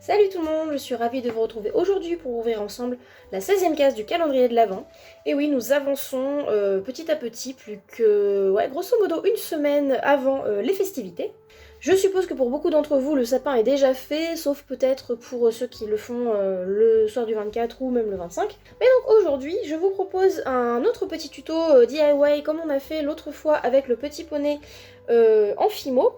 Salut tout le monde, je suis ravie de vous retrouver aujourd'hui pour ouvrir ensemble la 16e case du calendrier de l'Avent. Et oui, nous avançons petit à petit, plus que, grosso modo une semaine avant les festivités. Je suppose que pour beaucoup d'entre vous, le sapin est déjà fait, sauf peut-être pour ceux qui le font le soir du 24 ou même le 25. Mais donc aujourd'hui, je vous propose un autre petit tuto DIY comme on a fait l'autre fois avec le petit poney en fimo.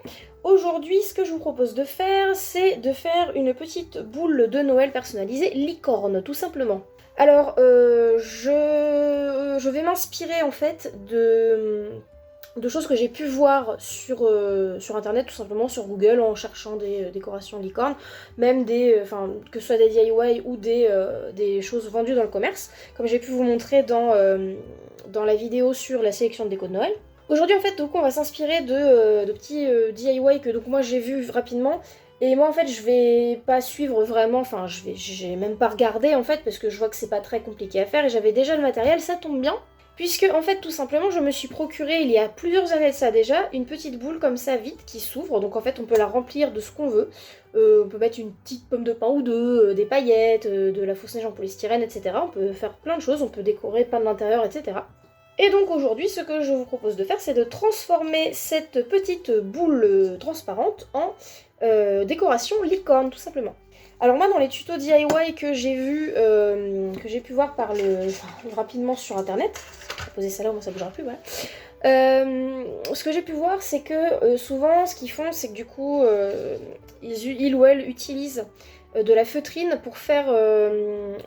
Aujourd'hui, ce que je vous propose de faire, c'est de faire une petite boule de Noël personnalisée licorne, tout simplement. Alors, je vais m'inspirer en fait de choses que j'ai pu voir sur internet, tout simplement sur Google, en cherchant des décorations licornes, même que ce soit des DIY ou des choses vendues dans le commerce, comme j'ai pu vous montrer dans la vidéo sur la sélection de déco de Noël. Aujourd'hui en fait donc on va s'inspirer de petits DIY que donc moi j'ai vu rapidement et moi en fait je vais pas suivre vraiment, j'ai même pas regardé en fait parce que je vois que c'est pas très compliqué à faire et j'avais déjà le matériel, ça tombe bien. Puisque en fait tout simplement je me suis procuré il y a plusieurs années de ça déjà une petite boule comme ça vide qui s'ouvre, donc en fait on peut la remplir de ce qu'on veut. On peut mettre une petite pomme de pain ou deux, des paillettes, de la fausse neige en polystyrène, etc. On peut faire plein de choses, on peut décorer plein de l'intérieur, etc. Et donc aujourd'hui, ce que je vous propose de faire, c'est de transformer cette petite boule transparente en décoration licorne, tout simplement. Alors moi, dans les tutos DIY que j'ai pu voir rapidement sur internet, je vais poser ça là, au moins ça bougera plus, voilà. Ce que j'ai pu voir, c'est que souvent, ce qu'ils font, c'est que du coup, ils ou elles utilisent de la feutrine pour faire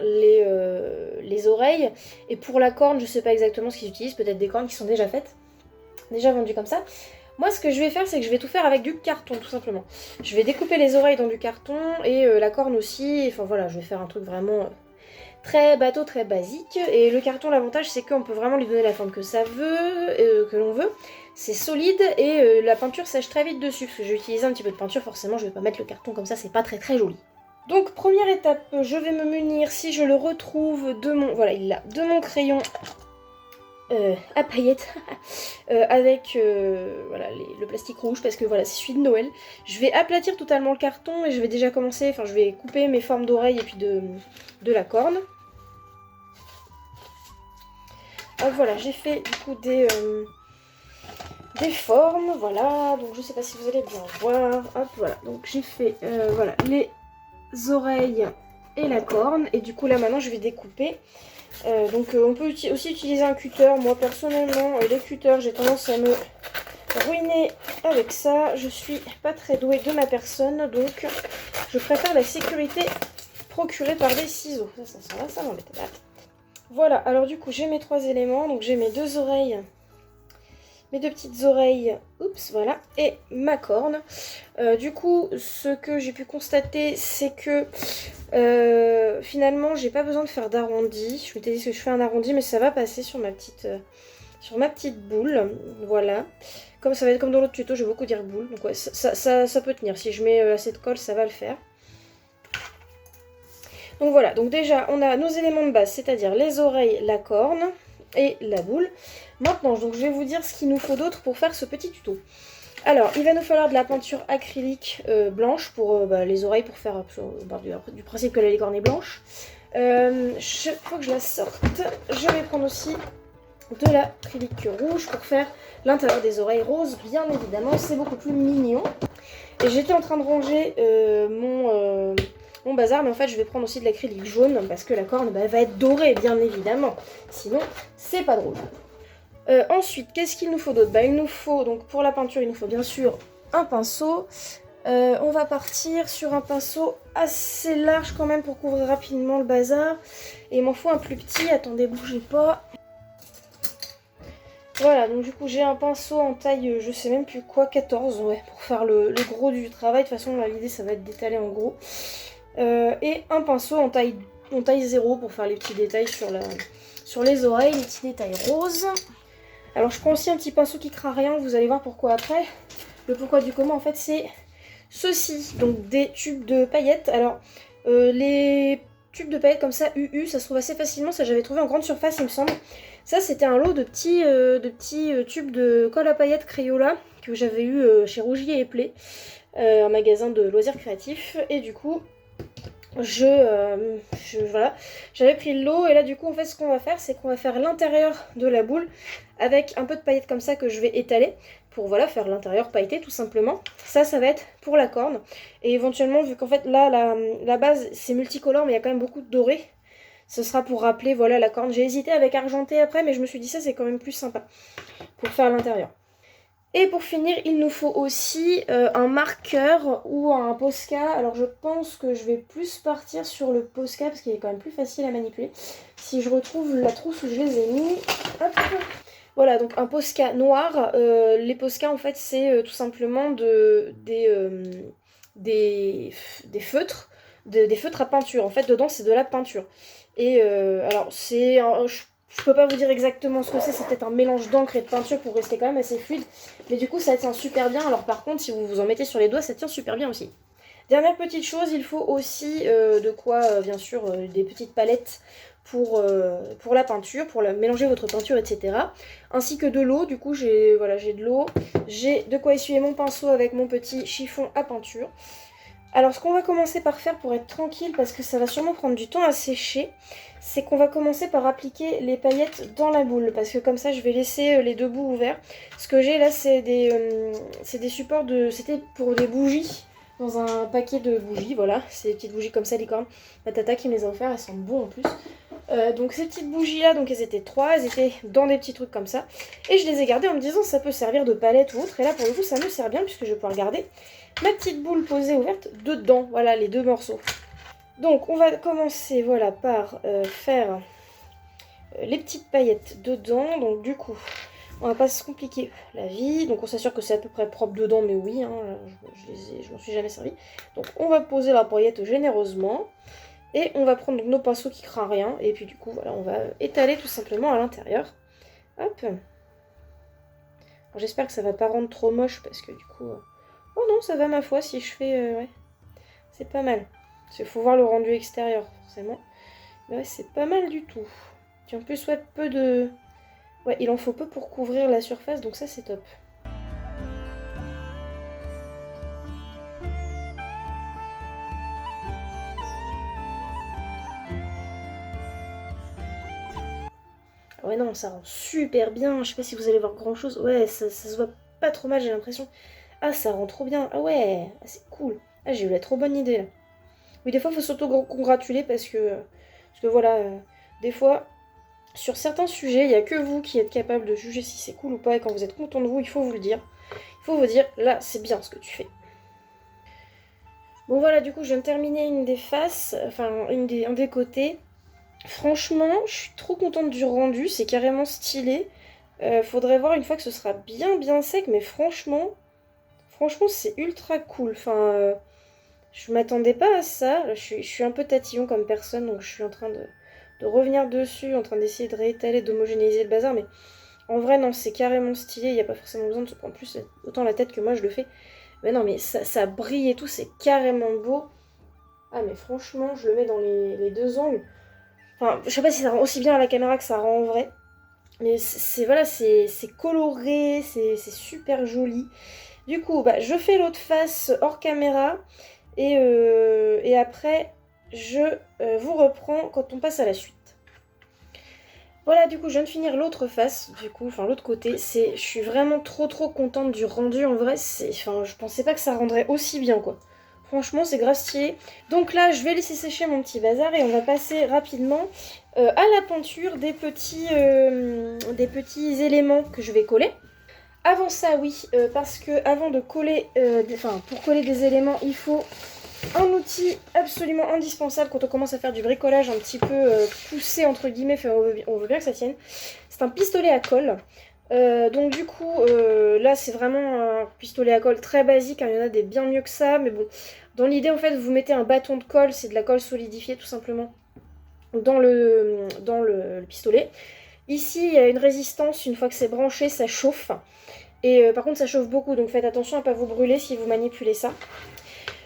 les oreilles, et pour la corne je sais pas exactement ce qu'ils utilisent, peut-être des cornes qui sont déjà faites, déjà vendues comme ça. Moi ce que je vais faire, c'est que je vais tout faire avec du carton tout simplement. Je vais découper les oreilles dans du carton et la corne aussi, enfin voilà, je vais faire un truc vraiment très bateau, très basique. Et le carton, l'avantage c'est qu'on peut vraiment lui donner la forme que ça veut, que l'on veut. C'est solide et la peinture sèche très vite dessus, parce que j'ai utilisé un petit peu de peinture, forcément je vais pas mettre le carton comme ça, c'est pas très très joli. Donc première étape, je vais me munir, si je le retrouve, de mon crayon à paillettes avec le plastique rouge, parce que voilà, c'est celui de Noël. Je vais aplatir totalement le carton et je vais déjà commencer, je vais couper mes formes d'oreilles et puis de la corne. Hop, voilà, j'ai fait du coup des formes, voilà, donc je sais pas si vous allez bien voir. Hop, voilà, donc j'ai fait les oreilles et la corne, et du coup là maintenant je vais découper. On peut aussi utiliser un cutter. Moi personnellement les cutters j'ai tendance à me ruiner avec ça, je suis pas très douée de ma personne, donc je préfère la sécurité procurée par des ciseaux. Ça m'embête pas. Voilà, alors du coup j'ai mes trois éléments, donc j'ai mes deux oreilles, mes deux petites oreilles, voilà, et ma corne. Du coup, ce que j'ai pu constater, c'est que finalement, j'ai pas besoin de faire d'arrondi. Je m'étais dit que je fais un arrondi, mais ça va passer sur ma petite boule, voilà. Comme ça va être comme dans l'autre tuto, je vais beaucoup dire boule, donc ouais, ça peut tenir. Si je mets assez de colle, ça va le faire. Donc voilà, donc déjà, on a nos éléments de base, c'est-à-dire les oreilles, la corne et la boule. Maintenant, donc, je vais vous dire ce qu'il nous faut d'autre pour faire ce petit tuto. Alors, il va nous falloir de la peinture acrylique blanche pour les oreilles, pour faire du principe que la licorne est blanche. Faut que je la sorte. Je vais prendre aussi de l'acrylique rouge pour faire l'intérieur des oreilles roses, bien évidemment, c'est beaucoup plus mignon. Et j'étais en train de ranger mon bazar, mais en fait je vais prendre aussi de l'acrylique jaune parce que la corne va être dorée, bien évidemment, sinon c'est pas drôle. Ensuite, qu'est-ce qu'il nous faut d'autre? Il nous faut, donc pour la peinture, il nous faut bien sûr un pinceau. On va partir sur un pinceau assez large quand même pour couvrir rapidement le bazar. Et il m'en faut un plus petit, attendez, bougez pas. Voilà, donc du coup j'ai un pinceau en taille, je sais même plus quoi, 14, ouais, pour faire le gros du travail. De toute façon, l'idée ça va être d'étaler en gros. Et un pinceau en taille 0 pour faire les petits détails sur les oreilles, les petits détails roses. Alors je prends aussi un petit pinceau qui craint rien, vous allez voir pourquoi après. Le pourquoi du comment en fait c'est ceci, donc des tubes de paillettes. Alors les tubes de paillettes comme ça, UU, ça se trouve assez facilement, ça j'avais trouvé en grande surface il me semble. Ça c'était un lot de petits tubes de colle à paillettes Crayola que j'avais eu chez Rougier et Play, un magasin de loisirs créatifs. Et du coup voilà, j'avais pris de l'eau et là du coup en fait ce qu'on va faire c'est qu'on va faire l'intérieur de la boule avec un peu de paillettes comme ça que je vais étaler pour voilà faire l'intérieur pailleté tout simplement. Ça va être pour la corne et éventuellement vu qu'en fait là la base c'est multicolore mais il y a quand même beaucoup de doré, ce sera pour rappeler voilà la corne. J'ai hésité avec argenté après mais je me suis dit ça c'est quand même plus sympa pour faire l'intérieur. Et pour finir, il nous faut aussi un marqueur ou un Posca. Alors je pense que je vais plus partir sur le Posca parce qu'il est quand même plus facile à manipuler. Si je retrouve la trousse où je les ai mis. Hop. Voilà, donc un Posca noir. Les Posca en fait c'est tout simplement des feutres. Des feutres à peinture. En fait dedans c'est de la peinture. Et alors c'est... Je peux pas vous dire exactement ce que c'est peut-être un mélange d'encre et de peinture pour rester quand même assez fluide. Mais du coup, ça tient super bien. Alors par contre, si vous vous en mettez sur les doigts, ça tient super bien aussi. Dernière petite chose, il faut aussi de quoi, bien sûr, des petites palettes pour la peinture, pour mélanger votre peinture, etc. Ainsi que de l'eau. Du coup, j'ai de l'eau. J'ai de quoi essuyer mon pinceau avec mon petit chiffon à peinture. Alors ce qu'on va commencer par faire pour être tranquille, parce que ça va sûrement prendre du temps à sécher, c'est qu'on va commencer par appliquer les paillettes dans la boule, parce que comme ça je vais laisser les deux bouts ouverts. Ce que j'ai là c'est des supports c'était pour des bougies, dans un paquet de bougies, voilà, c'est des petites bougies comme ça licorne. Ma tata qui me les a offertes, elles sentent bon en plus. Donc ces petites bougies là, donc elles étaient 3, elles étaient dans des petits trucs comme ça. Et je les ai gardées en me disant ça peut servir de palette ou autre, et là pour le coup ça me sert bien puisque je vais pouvoir garder ma petite boule posée ouverte dedans, voilà les deux morceaux. Donc on va commencer voilà par faire les petites paillettes dedans. Donc du coup on va pas se compliquer la vie. Donc on s'assure que c'est à peu près propre dedans, mais oui, hein, je m'en suis jamais servi. Donc on va poser la paillette généreusement. Et on va prendre nos pinceaux qui craignent rien. Et puis du coup voilà on va étaler tout simplement à l'intérieur. Hop. J'espère que ça va pas rendre trop moche parce que du coup... Oh non, ça va ma foi si je fais... ouais, c'est pas mal. Parce qu'il faut voir le rendu extérieur, forcément. Mais ouais, c'est pas mal du tout. Puis en plus, ouais, peu de... Ouais, il en faut peu pour couvrir la surface, donc ça, c'est top. Ouais, non, ça rend super bien. Je sais pas si vous allez voir grand-chose. Ouais, ça se voit pas trop mal, j'ai l'impression. Ah, ça rend trop bien. Ah ouais, ah, c'est cool. Ah, j'ai eu la trop bonne idée, là. Oui, des fois, il faut s'auto-congratuler parce que voilà, des fois, sur certains sujets, il n'y a que vous qui êtes capable de juger si c'est cool ou pas. Et quand vous êtes content de vous, il faut vous le dire. Il faut vous dire, là, c'est bien ce que tu fais. Bon, voilà, du coup, je viens de terminer une des faces, enfin, un des côtés. Franchement, je suis trop contente du rendu, c'est carrément stylé. Faudrait voir une fois que ce sera bien sec, mais franchement, c'est ultra cool. Enfin, je m'attendais pas à ça. Là, je suis un peu tatillon comme personne, donc je suis en train de revenir dessus, en train d'essayer de réétaler, d'homogénéiser le bazar. Mais en vrai, non, c'est carrément stylé. Il n'y a pas forcément besoin de se prendre plus autant la tête que moi je le fais. Mais non, mais ça brille et tout, c'est carrément beau. Ah, mais franchement, je le mets dans les deux angles. Enfin, je sais pas si ça rend aussi bien à la caméra que ça rend en vrai. Mais voilà, c'est coloré, c'est super joli. Du coup, bah, je fais l'autre face hors caméra. Et après, je vous reprends quand on passe à la suite. Voilà, du coup, je viens de finir l'autre face, du coup, enfin l'autre côté. Je suis vraiment trop contente du rendu. En vrai, enfin, je pensais pas que ça rendrait aussi bien, quoi. Franchement, c'est grave stylé. Donc là, je vais laisser sécher mon petit bazar et on va passer rapidement à la peinture des petits éléments que je vais coller. Avant ça, oui, parce que avant de coller, pour coller des éléments, il faut un outil absolument indispensable quand on commence à faire du bricolage un petit peu poussé entre guillemets, enfin, on veut bien que ça tienne. C'est un pistolet à colle. Donc du coup, là c'est vraiment un pistolet à colle très basique, hein, il y en a des bien mieux que ça, mais bon, dans l'idée en fait vous mettez un bâton de colle, c'est de la colle solidifiée tout simplement, dans le pistolet. Ici il y a une résistance, une fois que c'est branché ça chauffe, et par contre ça chauffe beaucoup, donc faites attention à ne pas vous brûler si vous manipulez ça.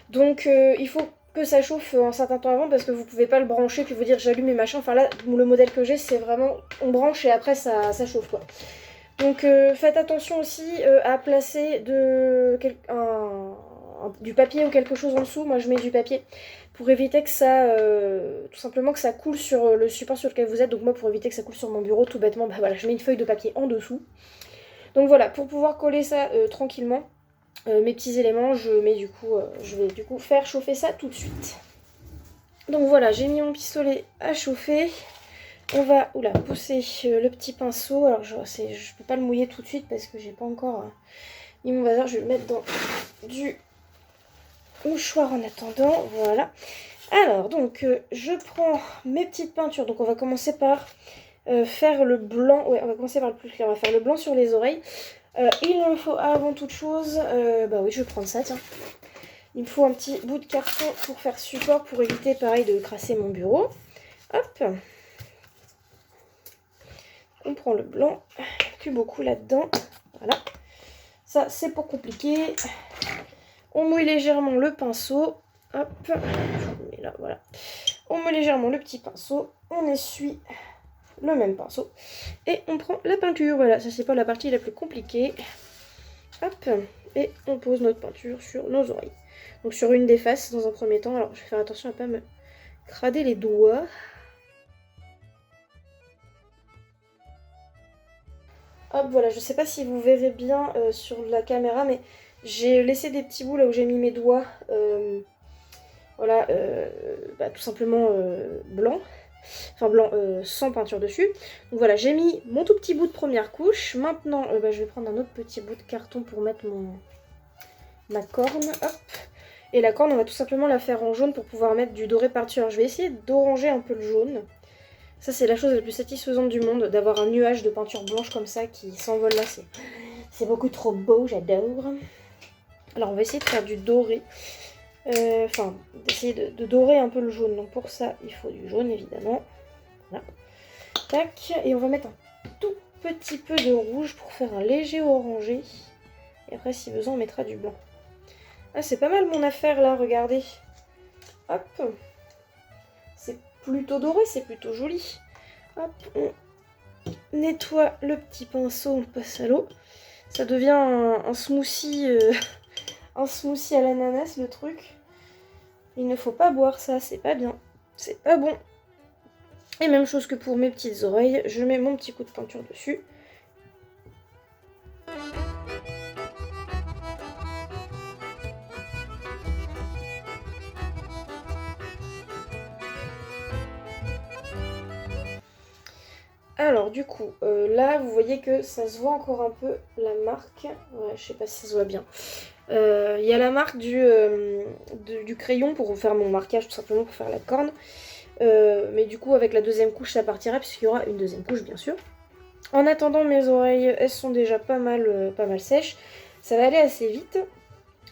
Donc il faut que ça chauffe un certain temps avant parce que vous pouvez pas le brancher puis vous dire j'allume et machin. Enfin là, le modèle que j'ai c'est vraiment on branche et après ça chauffe quoi. Donc faites attention aussi à placer du papier ou quelque chose en dessous. Moi je mets du papier pour éviter que ça, tout simplement que ça coule sur le support sur lequel vous êtes. Donc moi, pour éviter que ça coule sur mon bureau, tout bêtement, bah voilà, je mets une feuille de papier en dessous. Donc voilà, pour pouvoir coller ça tranquillement, mes petits éléments, je vais du coup faire chauffer ça tout de suite. Donc voilà, j'ai mis mon pistolet à chauffer. On va pousser le petit pinceau. Alors je peux pas le mouiller tout de suite parce que j'ai pas encore mis mon bazar. Je vais le mettre dans du mouchoir en attendant. Voilà. Alors donc je prends mes petites peintures. Donc on va commencer par faire le blanc. Ouais, on va commencer par le plus clair. On va faire le blanc sur les oreilles. Il me faut avant toute chose, bah oui, je vais prendre ça, tiens. Il me faut un petit bout de carton pour faire support, pour éviter, pareil, de crasser mon bureau. Hop. On prend le blanc, plus beaucoup là-dedans. Voilà. Ça, c'est pour compliquer. On mouille légèrement le pinceau. Hop. Et là, voilà. On mouille légèrement le petit pinceau. On essuie le même pinceau. Et on prend la peinture. Voilà, ça, c'est pas la partie la plus compliquée. Hop. Et on pose notre peinture sur nos oreilles. Donc sur une des faces dans un premier temps. Alors je vais faire attention à ne pas me crader les doigts. Hop, voilà, je sais pas si vous verrez bien sur la caméra, mais j'ai laissé des petits bouts là où j'ai mis mes doigts. Voilà, tout simplement blanc. Enfin blanc sans peinture dessus. Donc voilà, j'ai mis mon tout petit bout de première couche. Maintenant, je vais prendre un autre petit bout de carton pour mettre ma corne. Hop. Et la corne, on va tout simplement la faire en jaune pour pouvoir mettre du doré par-dessus. Alors je vais essayer d'oranger un peu le jaune. Ça, c'est la chose la plus satisfaisante du monde, d'avoir un nuage de peinture blanche comme ça qui s'envole là. C'est beaucoup trop beau, j'adore. Alors on va essayer de faire du doré. Enfin, d'essayer de dorer un peu le jaune. Donc pour ça, il faut du jaune évidemment. Voilà. Tac. Et on va mettre un tout petit peu de rouge pour faire un léger orangé. Et après, si besoin, on mettra du blanc. Ah, c'est pas mal mon affaire là, regardez. Hop. C'est plutôt doré, c'est plutôt joli. Hop, on nettoie le petit pinceau, on passe à l'eau. Ça devient un smoothie, un smoothie à l'ananas, le truc. Il ne faut pas boire ça, c'est pas bien. C'est pas bon. Et même chose que pour mes petites oreilles, je mets mon petit coup de peinture dessus. Alors du coup, là vous voyez que ça se voit encore un peu la marque. Ouais, je sais pas si ça se voit bien. Il y a la marque du crayon pour faire mon marquage, tout simplement pour faire la corne. Mais du coup avec la deuxième couche ça partira puisqu'il y aura une deuxième couche bien sûr. En attendant, mes oreilles, elles sont déjà pas mal sèches. Ça va aller assez vite.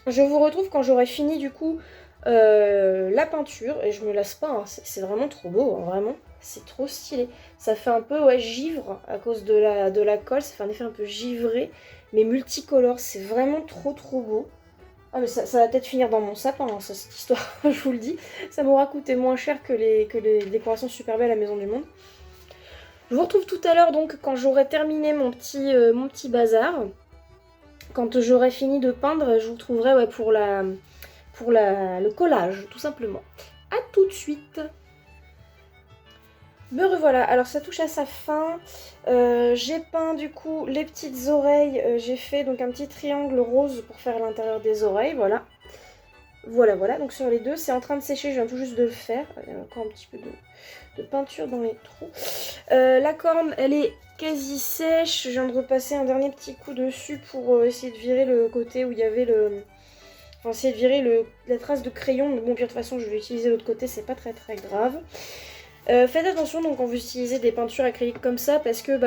Je vous retrouve quand j'aurai fini du coup la peinture. Et je me lasse pas, hein. C'est vraiment trop beau, hein, vraiment. C'est trop stylé. Ça fait un peu givre à cause de la colle. Ça fait un effet un peu givré, mais multicolore. C'est vraiment trop beau. Ah mais ça va peut-être finir dans mon sapin, hein, cette histoire, je vous le dis. Ça m'aura coûté moins cher que les décorations super belles à la Maison du Monde. Je vous retrouve tout à l'heure donc quand j'aurai terminé mon petit bazar. Quand j'aurai fini de peindre, je vous retrouverai pour le collage, tout simplement. A tout de suite. Me revoilà, alors ça touche à sa fin. J'ai peint du coup les petites oreilles. J'ai fait donc un petit triangle rose pour faire l'intérieur des oreilles, voilà. Voilà, donc sur les deux, c'est en train de sécher, je viens tout juste de le faire. Il y a encore un petit peu de peinture dans les trous. La corne, elle est quasi sèche. Je viens de repasser un dernier petit coup dessus pour essayer de virer le côté où il y avait Enfin, essayer de virer la trace de crayon. Mais bon, de toute façon, je vais utiliser l'autre côté, c'est pas très grave. Faites attention donc quand vous utilisez des peintures acryliques comme ça parce que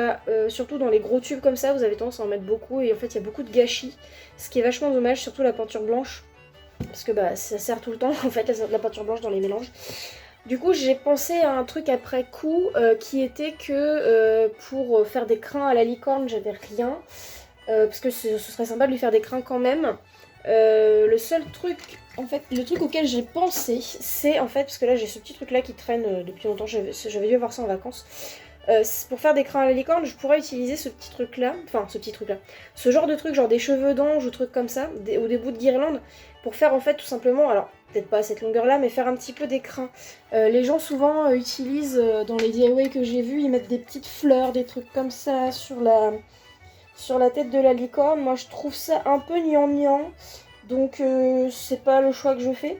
surtout dans les gros tubes comme ça vous avez tendance à en mettre beaucoup et en fait il y a beaucoup de gâchis, ce qui est vachement dommage, surtout la peinture blanche parce que ça sert tout le temps en fait la peinture blanche dans les mélanges. Du coup j'ai pensé à un truc après coup qui était que pour faire des crins à la licorne j'avais rien parce que ce serait sympa de lui faire des crins quand même. Le seul truc, en fait, le truc auquel j'ai pensé, c'est en fait, parce que là j'ai ce petit truc là qui traîne depuis longtemps, j'avais dû avoir ça en vacances, Pour faire des crins à la licorne, je pourrais utiliser ce petit truc là, ce genre de truc, genre des cheveux d'ange ou trucs comme ça, ou des bouts de guirlande, pour faire en fait tout simplement, alors peut-être pas à cette longueur là, mais faire un petit peu des crins. Les gens souvent utilisent, dans les DIY que j'ai vus, ils mettent des petites fleurs, des trucs comme ça sur la tête de la licorne. Moi je trouve ça un peu gnangnan, donc c'est pas le choix que je fais.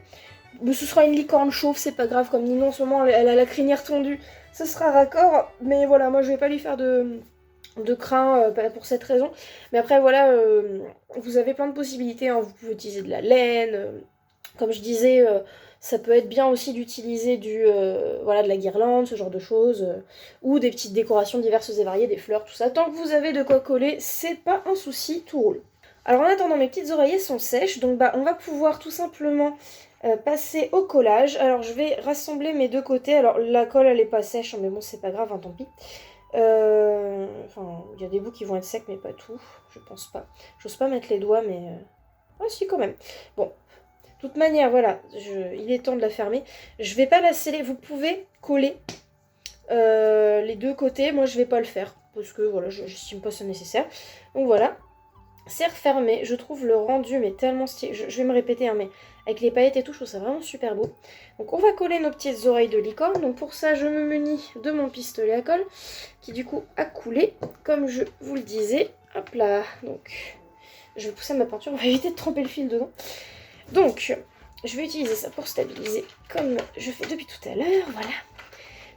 Mais ce sera une licorne chauve, c'est pas grave, comme Nino en ce moment elle a la crinière tondue, ce sera raccord, mais voilà, moi je vais pas lui faire de crin pour cette raison. Mais après voilà, vous avez plein de possibilités, hein. Vous pouvez utiliser de la laine, comme je disais, ça peut être bien aussi d'utiliser voilà, de la guirlande, ce genre de choses, ou des petites décorations diverses et variées, des fleurs, tout ça. Tant que vous avez de quoi coller, c'est pas un souci, tout roule. Alors en attendant, mes petites oreillers sont sèches, donc bah on va pouvoir tout simplement passer au collage. Alors je vais rassembler mes deux côtés. Alors la colle elle est pas sèche, hein, mais bon c'est pas grave, hein, tant pis. Enfin, il y a des bouts qui vont être secs, mais pas tout. Je pense pas. J'ose pas mettre les doigts, mais... Ah si quand même. Bon, de toute manière, voilà, il est temps de la fermer. Je vais pas la sceller. Vous pouvez coller les deux côtés. Moi je vais pas le faire, parce que voilà, j'estime pas ça nécessaire. Donc voilà. C'est refermé, je trouve le rendu mais tellement stylé, je vais me répéter hein, mais avec les paillettes et tout, je trouve ça vraiment super beau. Donc on va coller nos petites oreilles de licorne, donc pour ça je me munis de mon pistolet à colle, qui du coup a coulé, comme je vous le disais, hop là, donc je vais pousser ma peinture, on va éviter de tremper le fil dedans. Donc, je vais utiliser ça pour stabiliser, comme je fais depuis tout à l'heure, voilà.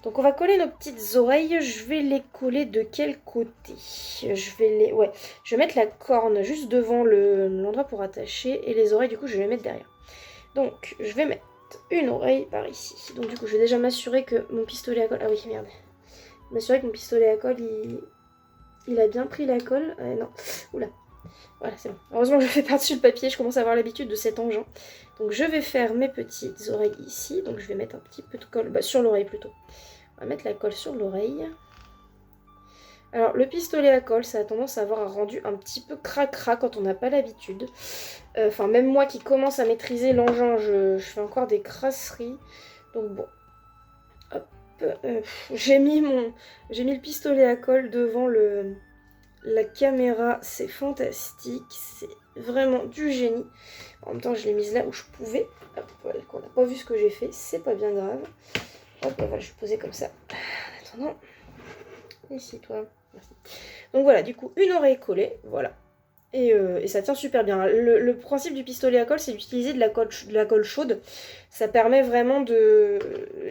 Donc on va coller nos petites oreilles, je vais les coller de quel côté? Je vais mettre la corne juste devant l'endroit pour attacher et les oreilles du coup je vais les mettre derrière. Donc je vais mettre une oreille par ici. Donc du coup je vais déjà m'assurer que mon pistolet à colle... Ah oui merde. M'assurer que mon pistolet à colle il a bien pris la colle. Non, oula. Voilà c'est bon. Heureusement je fais par-dessus le papier, je commence à avoir l'habitude de cet engin. Donc je vais faire mes petites oreilles ici. Donc je vais mettre un petit peu de colle, sur l'oreille plutôt. On va mettre la colle sur l'oreille. Alors le pistolet à colle, ça a tendance à avoir un rendu un petit peu cracra quand on n'a pas l'habitude. Enfin même moi qui commence à maîtriser l'engin, je fais encore des crasseries. Donc bon. Hop. J'ai mis le pistolet à colle devant la caméra. C'est fantastique. C'est vraiment du génie. En même temps je l'ai mise là où je pouvais. Hop, voilà, qu'on n'a pas vu ce que j'ai fait. C'est pas bien grave. Hop, voilà, je vais poser comme ça. En attendant. Ici, toi. Merci. Donc voilà, du coup, une oreille collée. Voilà. Et ça tient super bien. Le principe du pistolet à colle, c'est d'utiliser de la colle chaude. Ça permet vraiment de...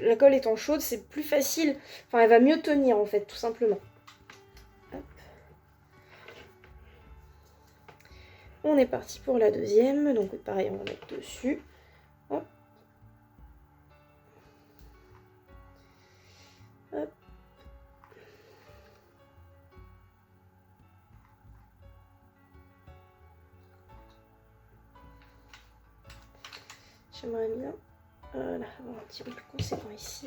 La colle étant chaude, c'est plus facile. Enfin, elle va mieux tenir, en fait, tout simplement. Hop. On est parti pour la deuxième. Donc pareil, on va mettre dessus. Hop. Hop. J'aimerais bien avoir un petit peu plus conséquent ici.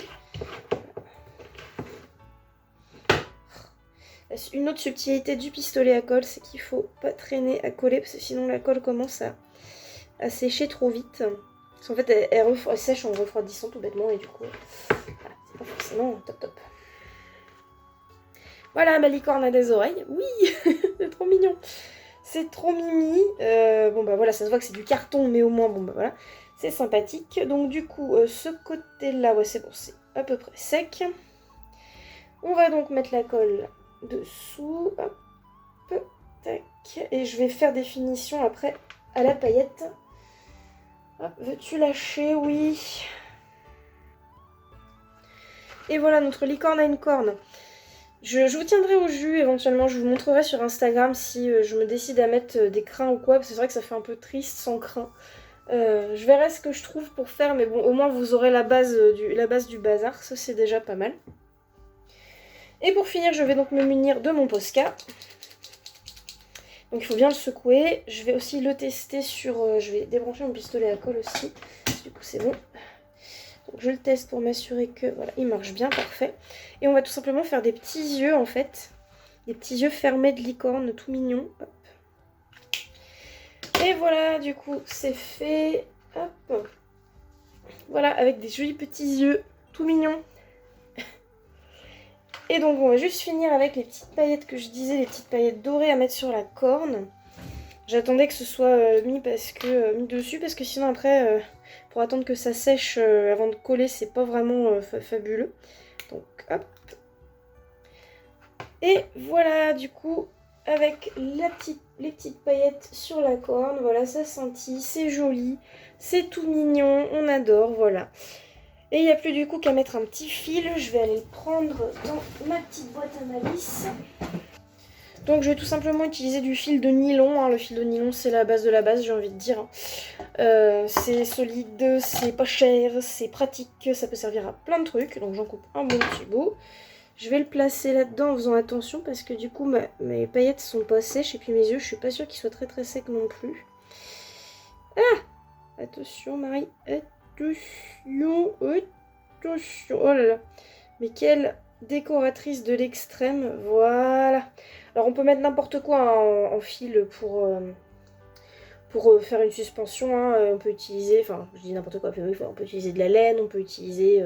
Une autre subtilité du pistolet à colle, c'est qu'il faut pas traîner à coller parce que sinon la colle commence à sécher trop vite. Parce qu'en fait elle sèche en refroidissant tout bêtement et du coup voilà, c'est pas forcément top. Voilà, ma licorne a des oreilles. Oui, c'est trop mignon. C'est trop mimi. Bon bah voilà, ça se voit que c'est du carton mais au moins bon bah voilà. C'est sympathique. Donc du coup, ce côté-là, ouais c'est bon, c'est à peu près sec. On va donc mettre la colle dessous. Hop, tac. Et je vais faire des finitions après à la paillette. Hop, veux-tu lâcher? Oui. Et voilà, notre licorne a une corne. Je vous tiendrai au jus éventuellement, je vous montrerai sur Instagram si je me décide à mettre des crins ou quoi, parce que c'est vrai que ça fait un peu triste sans crins. Je verrai ce que je trouve pour faire, mais bon, au moins vous aurez la base du bazar, ça c'est déjà pas mal. Et pour finir, je vais donc me munir de mon Posca. Donc il faut bien le secouer. Je vais aussi le tester sur... je vais débrancher mon pistolet à colle aussi, du coup c'est bon. Donc je le teste pour m'assurer que voilà, il marche bien, parfait. Et on va tout simplement faire des petits yeux en fait. Des petits yeux fermés de licorne, tout mignons. Hop. Et voilà, du coup, c'est fait. Hop. Voilà, avec des jolis petits yeux, tout mignons. Et donc on va juste finir avec les petites paillettes que je disais, les petites paillettes dorées à mettre sur la corne. J'attendais que ce soit mis dessus parce que sinon après, pour attendre que ça sèche avant de coller, c'est pas vraiment fabuleux. Donc hop. Et voilà, du coup, avec les petites paillettes sur la corne, voilà, ça scintille, c'est joli, c'est tout mignon, on adore, voilà. Et il n'y a plus du coup qu'à mettre un petit fil, je vais aller le prendre dans ma petite boîte à malice. Donc je vais tout simplement utiliser du fil de nylon, hein. Le fil de nylon c'est la base de la base, j'ai envie de dire. C'est solide, c'est pas cher, c'est pratique, ça peut servir à plein de trucs, donc j'en coupe un bon petit bout. Je vais le placer là-dedans en faisant attention parce que du coup mes paillettes sont pas sèches et puis mes yeux je suis pas sûre qu'ils soient très secs non plus. Ah, attention Marie, attention, attention, oh là là, mais quelle décoratrice de l'extrême, voilà. Alors on peut mettre n'importe quoi en fil pour faire une suspension, hein. On peut utiliser, enfin je dis n'importe quoi, on peut utiliser de la laine, on peut utiliser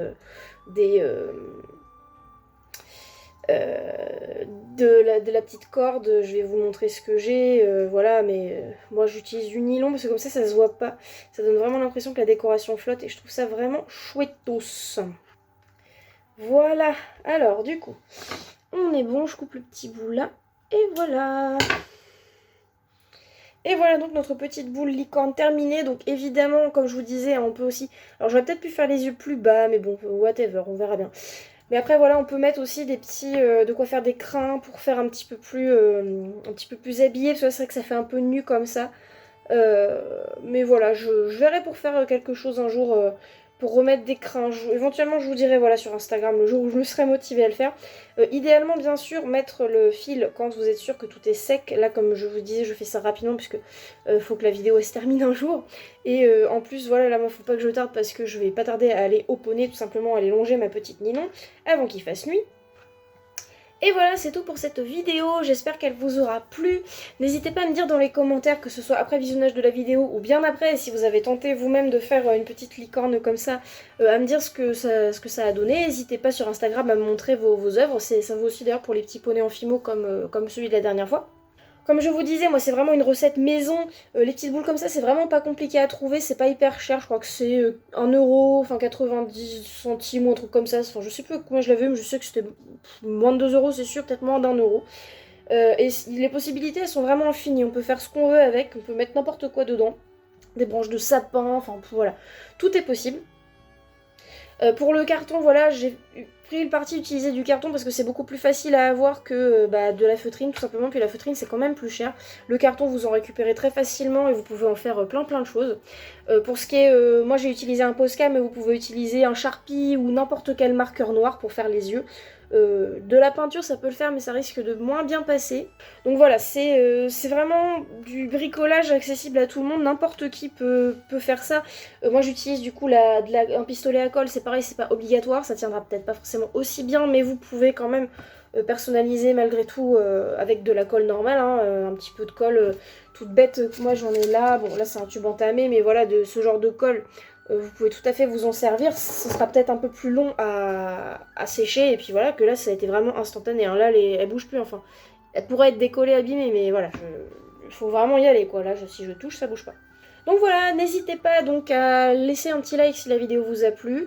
de la petite corde, je vais vous montrer ce que j'ai, voilà, mais moi j'utilise du nylon parce que comme ça se voit pas, ça donne vraiment l'impression que la décoration flotte et je trouve ça vraiment chouettos. Voilà, alors du coup, on est bon, je coupe le petit bout là, et voilà. Et voilà donc notre petite boule licorne terminée, donc évidemment, comme je vous disais, on peut aussi, alors j'aurais peut-être pu faire les yeux plus bas, mais bon, whatever, on verra bien. Mais après voilà, on peut mettre aussi des petits, de quoi faire des crins pour faire un petit peu plus habillé, parce que c'est vrai que ça fait un peu nu comme ça. Mais voilà, je verrai pour faire quelque chose un jour, pour remettre des crins. Éventuellement je vous dirai voilà sur Instagram le jour où je me serai motivée à le faire. Idéalement bien sûr mettre le fil quand vous êtes sûr que tout est sec. Là comme je vous disais je fais ça rapidement puisque faut que la vidéo elle se termine un jour. Et en plus voilà là moi faut pas que je tarde parce que je vais pas tarder à aller au poney, tout simplement aller longer ma petite nylon avant qu'il fasse nuit. Et voilà, c'est tout pour cette vidéo, j'espère qu'elle vous aura plu. N'hésitez pas à me dire dans les commentaires, que ce soit après visionnage de la vidéo ou bien après, si vous avez tenté vous-même de faire une petite licorne comme ça, à me dire ce que ça a donné. N'hésitez pas sur Instagram à me montrer vos œuvres, ça vaut aussi d'ailleurs pour les petits poneys en fimo comme celui de la dernière fois. Comme je vous disais, moi c'est vraiment une recette maison, les petites boules comme ça c'est vraiment pas compliqué à trouver, c'est pas hyper cher, je crois que c'est 1€, enfin 90 centimes ou un truc comme ça, enfin je sais plus combien je l'avais mais je sais que c'était moins de 2€ c'est sûr, peut-être moins d'1€. Et les possibilités elles sont vraiment infinies, on peut faire ce qu'on veut avec, on peut mettre n'importe quoi dedans, des branches de sapin, enfin voilà, tout est possible. Pour le carton, voilà, j'ai pris le parti d'utiliser du carton parce que c'est beaucoup plus facile à avoir que de la feutrine, tout simplement. Puis la feutrine, c'est quand même plus cher. Le carton, vous en récupérez très facilement et vous pouvez en faire plein de choses. Pour ce qui est, moi j'ai utilisé un Posca, mais vous pouvez utiliser un Sharpie ou n'importe quel marqueur noir pour faire les yeux. De la peinture ça peut le faire mais ça risque de moins bien passer. Donc voilà, c'est vraiment du bricolage accessible à tout le monde, n'importe qui peut faire ça. Moi j'utilise du coup un pistolet à colle, c'est pareil, c'est pas obligatoire, ça tiendra peut-être pas forcément aussi bien mais vous pouvez quand même personnaliser malgré tout avec de la colle normale, hein, un petit peu de colle toute bête, moi j'en ai là, bon là c'est un tube entamé mais voilà de ce genre de colle. Vous pouvez tout à fait vous en servir, ce sera peut-être un peu plus long à sécher, et puis voilà, que là ça a été vraiment instantané, hein. Là elle bouge plus, enfin, elle pourrait être décollée, abîmée, mais voilà, il faut vraiment y aller, quoi, là si je touche ça bouge pas. Donc voilà, n'hésitez pas donc à laisser un petit like si la vidéo vous a plu,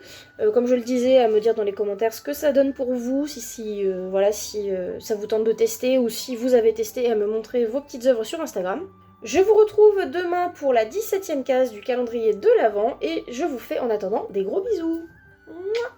comme je le disais, à me dire dans les commentaires ce que ça donne pour vous, si ça vous tente de tester, ou si vous avez testé, et à me montrer vos petites œuvres sur Instagram. Je vous retrouve demain pour la 17e case du calendrier de l'Avent et je vous fais en attendant des gros bisous. Mouah.